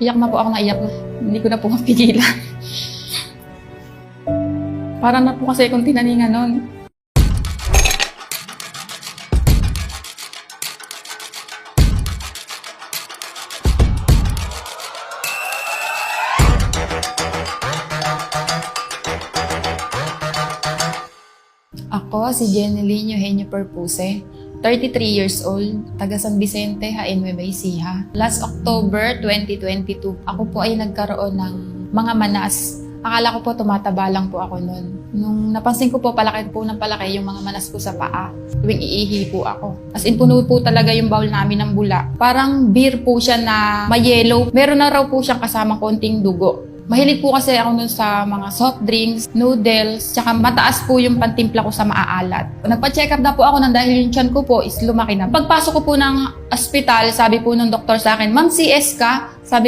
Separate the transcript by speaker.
Speaker 1: Iyak na po ako na iyak. Hindi ko na po mapigilan. Parang na po kasi akong tinaningan nun. Ako, si Jeneline Eugenio Perpuse, 33 years old, taga San Vicente, Nueva Ecija. Last October 2022, ako po ay nagkaroon ng mga manas. Akala ko po tumataba lang po ako noon. Nung napansin ko po palaki po ng palaki yung mga manas ko sa paa, tuwing iihi po ako. As in, puno po talaga yung bowl namin ng bula. Parang beer po siya na may yellow. Meron na raw po siyang kasamang konting dugo. Mahilig po kasi ako nun sa mga soft drinks, noodles, tsaka mataas po yung pantimpla ko sa maaalat. Nagpa-check up na po ako nang dahil yung tiyan ko po is lumaki na. Pagpasok ko po ng ospital, sabi po ng doktor sa akin, "Ma'am, CS ka?" Sabi